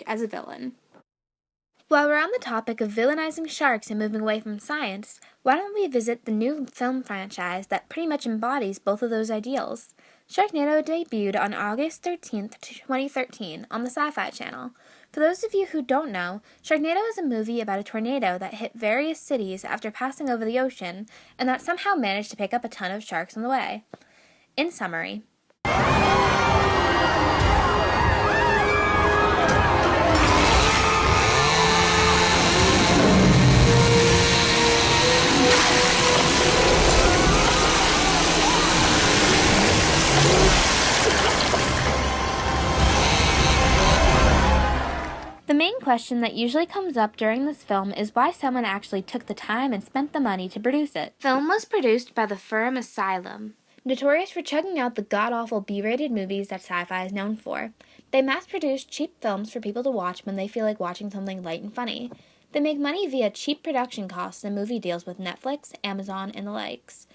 as a villain. While we're on the topic of villainizing sharks and moving away from science, why don't we visit the new film franchise that pretty much embodies both of those ideals? Sharknado debuted on August 13th, 2013 on the Sci-Fi Channel. For those of you who don't know, Sharknado is a movie about a tornado that hit various cities after passing over the ocean, and that somehow managed to pick up a ton of sharks on the way. In summary, the main question that usually comes up during this film is why someone actually took the time and spent the money to produce it. The film was produced by the firm Asylum, notorious for chugging out the god-awful B-rated movies that sci-fi is known for. They mass-produce cheap films for people to watch when they feel like watching something light and funny. They make money via cheap production costs and movie deals with Netflix, Amazon, and the likes.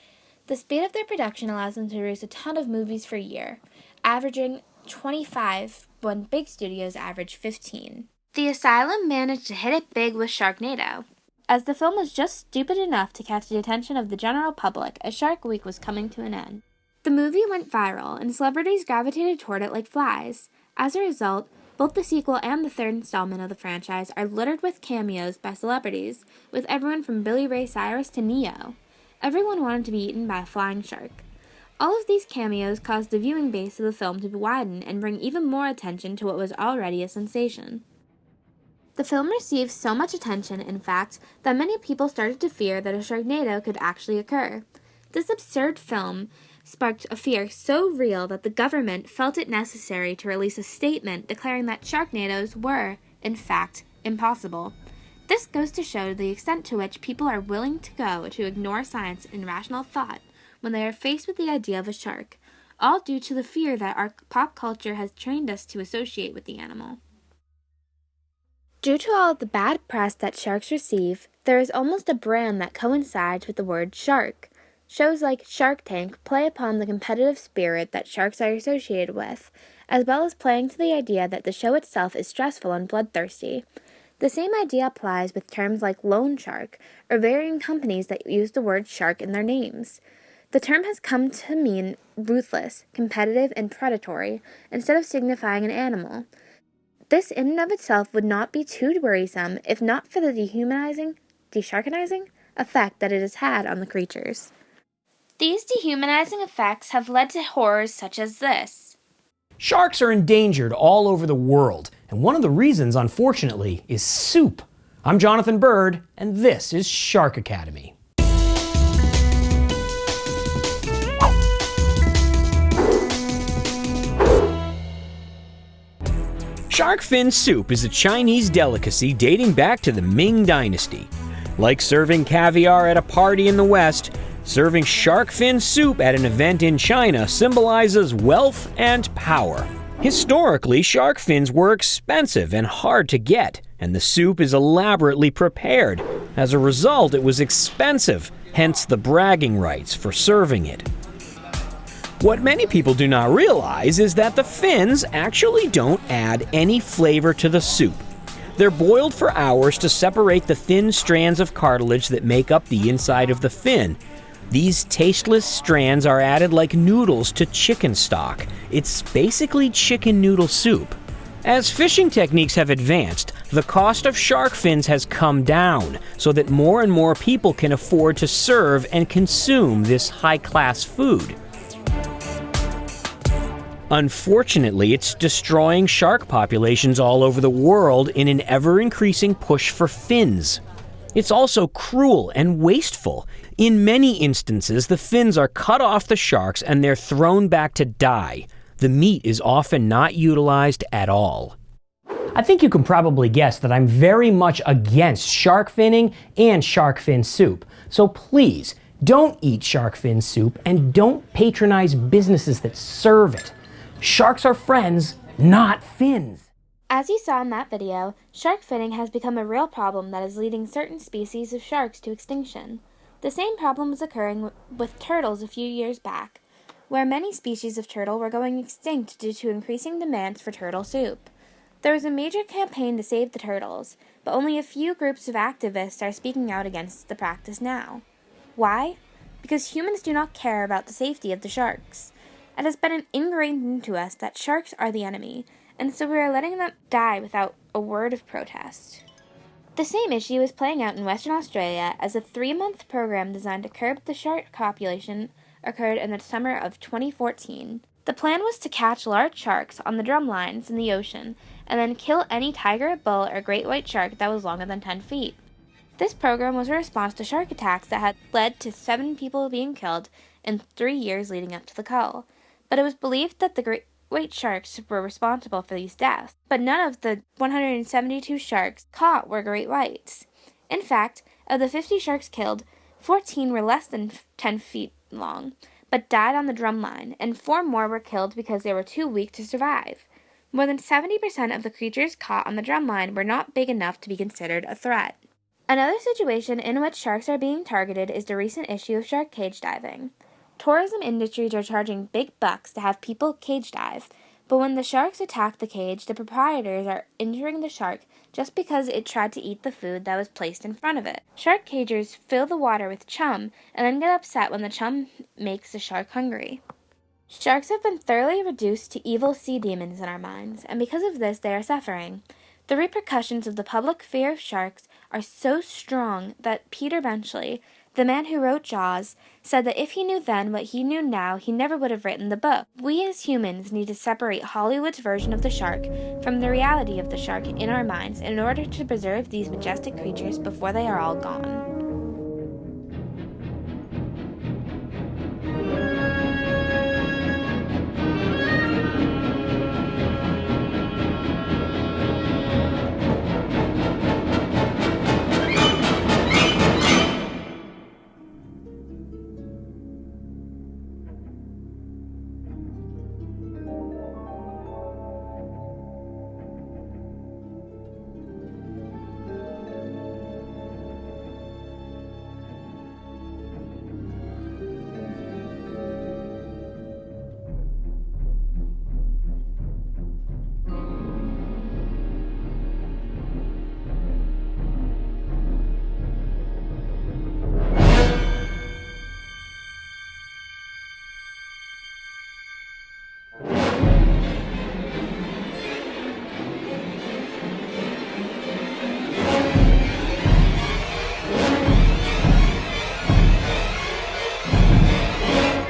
The speed of their production allows them to produce a ton of movies per year, averaging 25 when big studios average 15. The Asylum managed to hit it big with Sharknado, as the film was just stupid enough to catch the attention of the general public as Shark Week was coming to an end. The movie went viral, and celebrities gravitated toward it like flies. As a result, both the sequel and the third installment of the franchise are littered with cameos by celebrities, with everyone from Billy Ray Cyrus to Neo. Everyone wanted to be eaten by a flying shark. All of these cameos caused the viewing base of the film to widen and bring even more attention to what was already a sensation. The film received so much attention, in fact, that many people started to fear that a Sharknado could actually occur. This absurd film sparked a fear so real that the government felt it necessary to release a statement declaring that Sharknadoes were, in fact, impossible. This goes to show the extent to which people are willing to go to ignore science and rational thought when they are faced with the idea of a shark, all due to the fear that our pop culture has trained us to associate with the animal. Due to all of the bad press that sharks receive, there is almost a brand that coincides with the word shark. Shows like Shark Tank play upon the competitive spirit that sharks are associated with, as well as playing to the idea that the show itself is stressful and bloodthirsty. The same idea applies with terms like loan shark, or varying companies that use the word shark in their names. The term has come to mean ruthless, competitive, and predatory, instead of signifying an animal. This in and of itself would not be too worrisome if not for the desharkanizing effect that it has had on the creatures. These dehumanizing effects have led to horrors such as this. Sharks are endangered all over the world, and one of the reasons, unfortunately, is soup. I'm Jonathan Bird, and this is Shark Academy. Shark fin soup is a Chinese delicacy dating back to the Ming Dynasty. Like serving caviar at a party in the West, serving shark fin soup at an event in China symbolizes wealth and power. Historically, shark fins were expensive and hard to get, and the soup is elaborately prepared. As a result, it was expensive, hence the bragging rights for serving it. What many people do not realize is that the fins actually don't add any flavor to the soup. They're boiled for hours to separate the thin strands of cartilage that make up the inside of the fin. These tasteless strands are added like noodles to chicken stock. It's basically chicken noodle soup. As fishing techniques have advanced, the cost of shark fins has come down so that more and more people can afford to serve and consume this high-class food. Unfortunately, it's destroying shark populations all over the world in an ever-increasing push for fins. It's also cruel and wasteful. In many instances, the fins are cut off the sharks and they're thrown back to die. The meat is often not utilized at all. I think you can probably guess that I'm very much against shark finning and shark fin soup. So please, don't eat shark fin soup and don't patronize businesses that serve it. Sharks are friends, not fins. As you saw in that video, shark finning has become a real problem that is leading certain species of sharks to extinction. The same problem was occurring with turtles a few years back, where many species of turtle were going extinct due to increasing demands for turtle soup. There was a major campaign to save the turtles, but only a few groups of activists are speaking out against the practice now. Why? Because humans do not care about the safety of the sharks. It has been ingrained into us that sharks are the enemy, and so we are letting them die without a word of protest. The same issue is playing out in Western Australia as a 3-month program designed to curb the shark population occurred in the summer of 2014. The plan was to catch large sharks on the drum lines in the ocean and then kill any tiger, bull, or great white shark that was longer than 10 feet. This program was a response to shark attacks that had led to 7 people being killed in 3 years leading up to the cull, but it was believed that the great white sharks were responsible for these deaths, but none of the 172 sharks caught were great whites. In fact, of the 50 sharks killed, 14 were less than 10 feet long, but died on the drum line, and 4 more were killed because they were too weak to survive. More than 70% of the creatures caught on the drum line were not big enough to be considered a threat. Another situation in which sharks are being targeted is the recent issue of shark cage diving. Tourism industries are charging big bucks to have people cage dive, but when the sharks attack the cage, the proprietors are injuring the shark just because it tried to eat the food that was placed in front of it. Shark cagers fill the water with chum and then get upset when the chum makes the shark hungry. Sharks have been thoroughly reduced to evil sea demons in our minds, and because of this they are suffering. The repercussions of the public fear of sharks are so strong that Peter Benchley, the man who wrote Jaws, said that if he knew then what he knew now, he never would have written the book. We as humans need to separate Hollywood's version of the shark from the reality of the shark in our minds in order to preserve these majestic creatures before they are all gone.